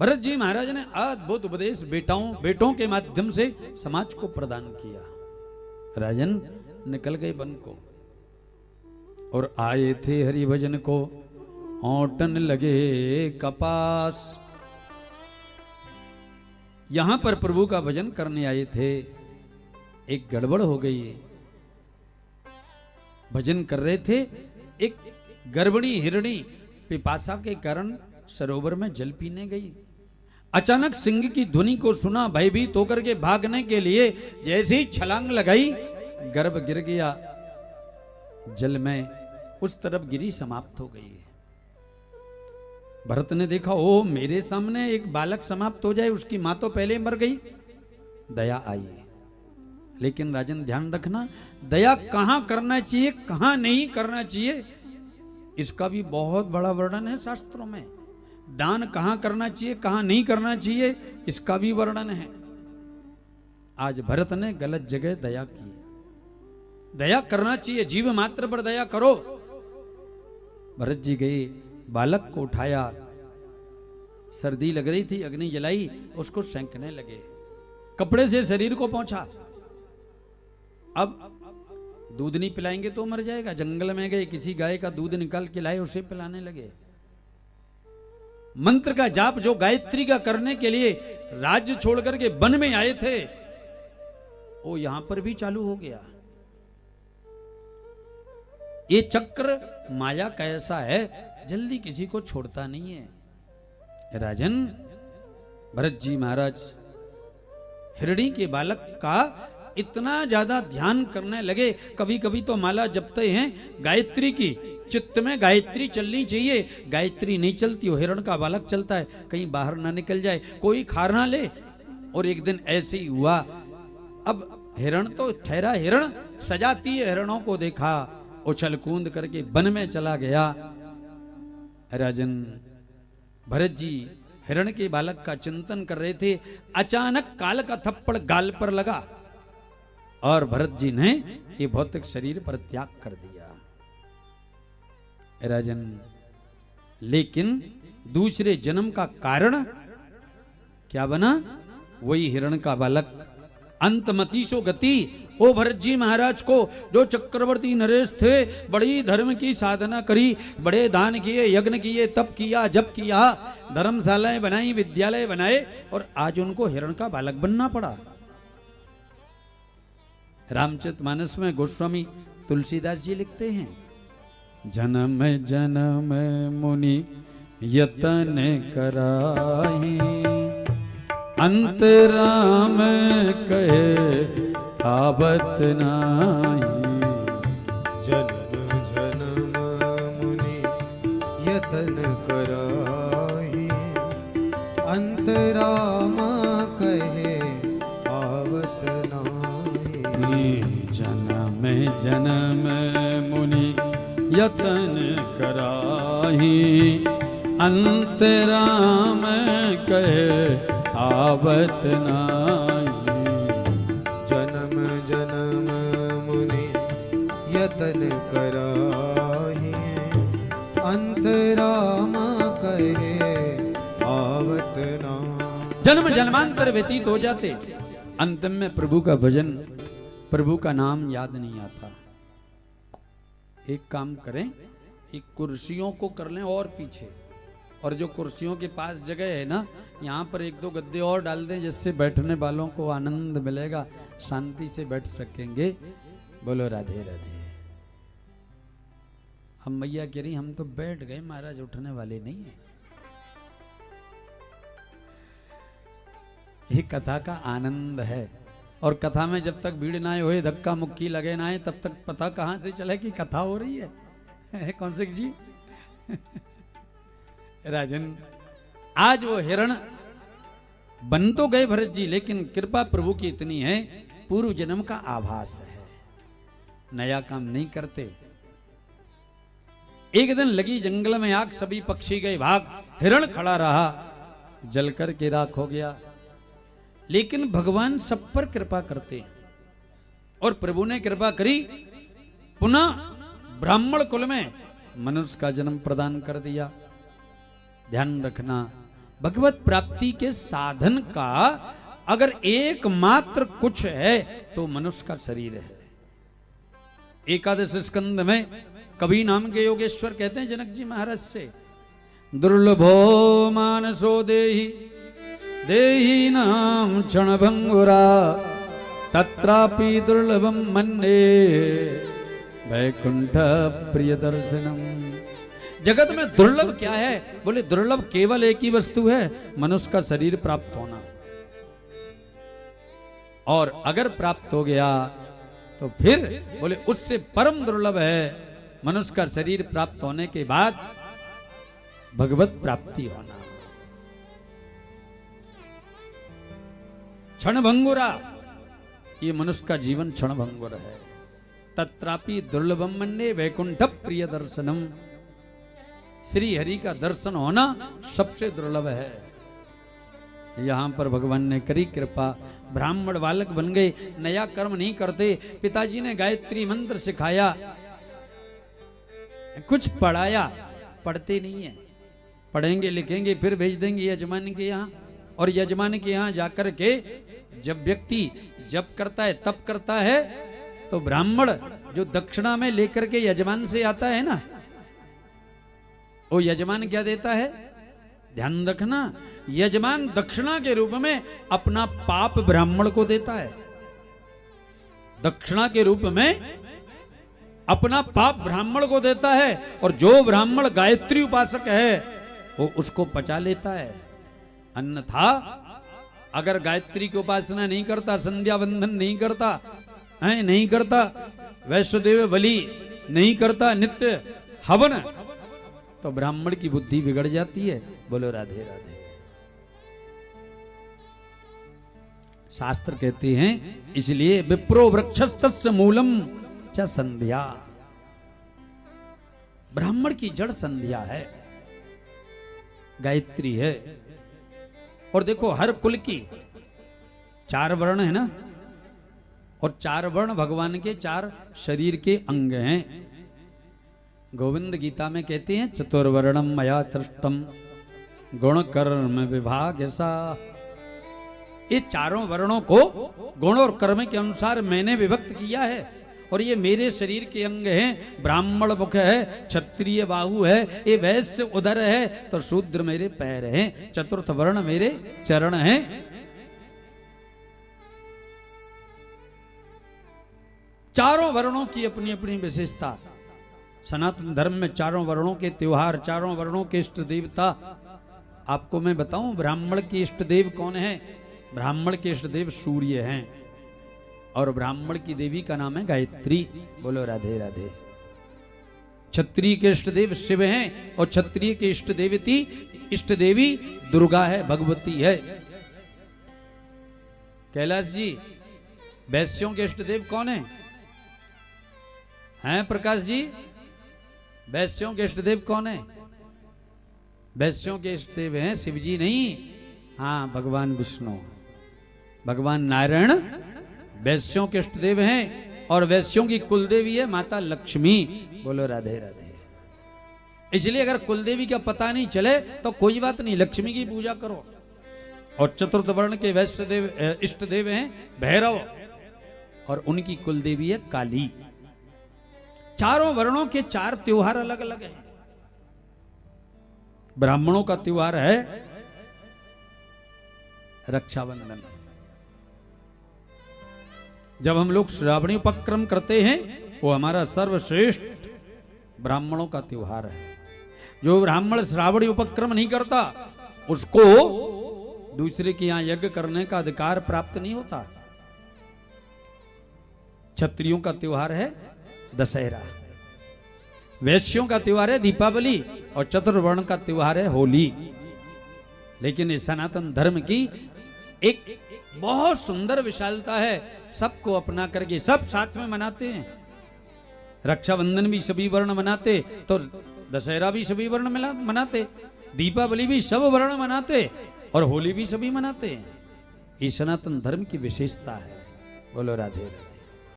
भरत जी महाराज ने अद्भुत उपदेश बेटों के माध्यम से समाज को प्रदान किया। राजन निकल गए वन को और आए थे हरि भजन को, औंटन लगे कपास। यहां पर प्रभु का भजन करने आए थे, एक गड़बड़ हो गई। भजन कर रहे थे, एक गर्भिणी हिरणी पिपासा के कारण सरोवर में जल पीने गई। अचानक सिंह की ध्वनि को सुना, भयभीत होकर के भागने के लिए जैसे ही छलांग लगाई, गर्भ गिर गया जल में, उस तरफ गिरी, समाप्त हो गई। भरत ने देखा, ओ मेरे सामने एक बालक समाप्त हो जाए, उसकी मां तो पहले मर गई। दया आई। लेकिन राजन ध्यान रखना, दया कहां करना चाहिए कहां नहीं करना चाहिए, इसका भी बहुत बड़ा वर्णन है शास्त्रों में। दान कहां करना चाहिए कहां नहीं करना चाहिए, इसका भी वर्णन है। आज भरत ने गलत जगह दया की। दया करना चाहिए, जीव मात्र पर दया करो। भरत जी गए, बालक को उठाया, सर्दी लग रही थी, अग्नि जलाई, उसको सेंकने लगे, कपड़े से शरीर को पोंछा। अब दूध नहीं पिलाएंगे तो मर जाएगा। जंगल में गए, किसी गाय का दूध निकाल के लाए, उसे पिलाने लगे। मंत्र का जाप जो गायत्री का करने के लिए राज्य छोड़ करके वन में आए थे, वो यहां पर भी चालू हो गया। ये चक्र माया का ऐसा है, जल्दी किसी को छोड़ता नहीं है। राजन भरत जी महाराज हिरणी के बालक का इतना ज्यादा ध्यान करने लगे। कभी कभी तो माला जपते हैं गायत्री की, चित्त में गायत्री चलनी चाहिए, गायत्री नहीं चलती, हो हिरण का बालक चलता है, कहीं बाहर ना निकल जाए, कोई खार ना ले। और एक दिन ऐसे ही हुआ। अब हिरण तो ठहरा, हिरण सजाती है, हिरणों को देखा, उछल कूद करके वन में चला गया। राजन भरत जी हिरण के बालक का चिंतन कर रहे थे, अचानक काल का थप्पड़ गाल पर लगा और भरत जी ने ये भौतिक शरीर पर त्याग कर दिया। राजन लेकिन दूसरे जन्म का कारण क्या बना? वही हिरण का बालक। अंतमति सो गति। ओ भरत जी महाराज को, जो चक्रवर्ती नरेश थे, बड़ी धर्म की साधना करी, बड़े दान किए, यज्ञ किए, तप किया, जप किया, धर्मशालाएं बनाई, विद्यालय बनाए, और आज उनको हिरण का बालक बनना पड़ा। रामचरितमानस में गोस्वामी तुलसीदास जी लिखते हैं, जन्म जन्म मुनि यतन कराही, अंत राम कहे आवत नाही। जन्म जन्म मुनि यतन कराही, अंत राम कहे आवत नाही। जन्म जन्म मुनि यतन कराही, अंत राम कहे आवत नाही। जन्म जन्म मुनि यतन कराही, अंत राम कहे आवत नाही। जन्म जन्मांतर व्यतीत हो जाते, अंतिम में प्रभु का भजन, प्रभु का नाम याद नहीं आता। एक काम करें, एक कुर्सियों को कर लें और पीछे, और जो कुर्सियों के पास जगह है ना, यहाँ पर एक दो गद्दे और डाल दें, जिससे बैठने वालों को आनंद मिलेगा, शांति से बैठ सकेंगे। बोलो राधे राधे। हम मैया कह रही, हम तो बैठ गए महाराज, उठने वाले नहीं है। ये कथा का आनंद है, और कथा में जब तक भीड़ ना होए, धक्का मुक्की लगे ना, तब तक पता कहां से चले कि कथा हो रही है। कौन से जी? राजन आज वो हिरण बन तो गए भरत जी, लेकिन कृपा प्रभु की इतनी है, पूर्व जन्म का आभास है, नया काम नहीं करते। एक दिन लगी जंगल में आग, सभी पक्षी गए भाग, हिरण खड़ा रहा, जलकर के राख हो गया। लेकिन भगवान सब पर कृपा करते हैं, और प्रभु ने कृपा करी, पुनः ब्राह्मण कुल में मनुष्य का जन्म प्रदान कर दिया। ध्यान रखना, भगवत प्राप्ति के साधन का अगर एकमात्र कुछ है तो मनुष्य का शरीर है। एकादश स्कंद में कबीर नाम के योगेश्वर कहते हैं जनक जी महाराज से, दुर्लभो मानसो देहि देहि नाम क्षणभंगुरा तत्रापि दुर्लभम मन्ये वैकुंठ प्रिय दर्शनम। जगत में दुर्लभ क्या है? बोले दुर्लभ केवल एक ही वस्तु है, मनुष्य का शरीर प्राप्त होना। और अगर प्राप्त हो गया तो फिर बोले उससे परम दुर्लभ है मनुष्य का शरीर प्राप्त होने के बाद भगवत प्राप्ति होना। क्षणभंगुरा, ये मनुष्य का जीवन क्षणभंगुर है। तत्रापि दुर्लभम मन्ये वैकुंठ प्रिय दर्शनम, श्री हरि का दर्शन होना सबसे दुर्लभ है। यहां पर भगवान ने करी कृपा, ब्राह्मण बालक बन गए, नया कर्म नहीं करते। पिताजी ने गायत्री मंत्र सिखाया, कुछ पढ़ाया, पढ़ते नहीं है। पढ़ेंगे लिखेंगे फिर भेज देंगे यजमान के यहाँ, और यजमान के यहाँ जाकर के जब व्यक्ति जप करता है तप करता है तो ब्राह्मण जो दक्षिणा में लेकर के यजमान से आता है ना, वो यजमान क्या देता है? ध्यान रखना, यजमान दक्षिणा के रूप में अपना पाप ब्राह्मण को देता है। दक्षिणा के रूप में अपना पाप ब्राह्मण को देता है, और जो ब्राह्मण गायत्री उपासक है वो उसको पचा लेता है। अन्यथा अगर गायत्री की उपासना नहीं करता, संध्या बंधन नहीं करता है, नहीं करता वैष्णदेव बलि नहीं करता, नित्य हवन, तो ब्राह्मण की बुद्धि बिगड़ जाती है। बोलो राधे राधे। शास्त्र कहते हैं इसलिए विप्रो वृक्षस्तस्य मूलम च संध्या, ब्राह्मण की जड़ संध्या है, गायत्री है। और देखो हर कुल की 4 वर्ण है ना, और 4 वर्ण भगवान के 4 शरीर के अंग हैं। गोविंद गीता में कहते हैं चतुर्वर्णम मया सृष्टम गुण कर्म विभाग सा। ये चारों वर्णों को गुण और कर्म के अनुसार मैंने विभक्त किया है, और ये मेरे शरीर के अंग हैं। ब्राह्मण मुख है, क्षत्रिय बाहु है, ये वैश्य उदर है, तो शूद्र मेरे पैर हैं, चतुर्थ वर्ण मेरे चरण हैं। चारों वर्णों की अपनी अपनी विशेषता। सनातन धर्म में चारों वर्णों के त्योहार, चारों वर्णों के इष्ट देवता। आपको मैं बताऊं ब्राह्मण के इष्ट देव कौन है? ब्राह्मण के इष्ट देव सूर्य हैं, और ब्राह्मण की देवी का नाम है गायत्री। बोलो राधे राधे। क्षत्रिय के इष्ट देव शिव हैं, और क्षत्रिय के इष्ट देवी दुर्गा है, भगवती है। कैलाश जी, वैश्यों के इष्ट देव कौन है? हैं प्रकाश जी, वैश्यों के इष्ट देव कौन है? वैश्यों के इष्ट देव हैं शिव जी नहीं, हाँ भगवान विष्णु, भगवान नारायण वैश्यों के इष्ट देव हैं। और वैश्यों की कुलदेवी है माता लक्ष्मी। बोलो राधे राधे। इसलिए अगर कुलदेवी का पता नहीं चले तो कोई बात नहीं, लक्ष्मी की पूजा करो। और चतुर्थ वर्ण के वैश्य देव इष्ट देव हैं भैरव, और उनकी कुलदेवी है काली। चारों वर्णों के 4 त्योहार अलग अलग हैं। ब्राह्मणों का त्योहार है रक्षाबंधन। जब हम लोग श्रावणी उपक्रम करते हैं वो हमारा सर्वश्रेष्ठ ब्राह्मणों का त्योहार है। जो ब्राह्मण श्रावणी उपक्रम नहीं करता उसको दूसरे के यहां यज्ञ करने का अधिकार प्राप्त नहीं होता। क्षत्रियों का त्योहार है दशहरा, वैश्यों का त्योहार है दीपावली, और चतुर्वर्ण का त्योहार है होली। लेकिन इस सनातन धर्म की एक बहुत सुंदर विशालता है, सबको अपना करके सब साथ में मनाते हैं। रक्षाबंधन भी सभी वर्ण मनाते, तो दशहरा भी सभी वर्ण मनाते, दीपावली भी सब वर्ण मनाते, और होली भी सभी मनाते हैं। ये सनातन धर्म की विशेषता है। बोलो राधे राधे।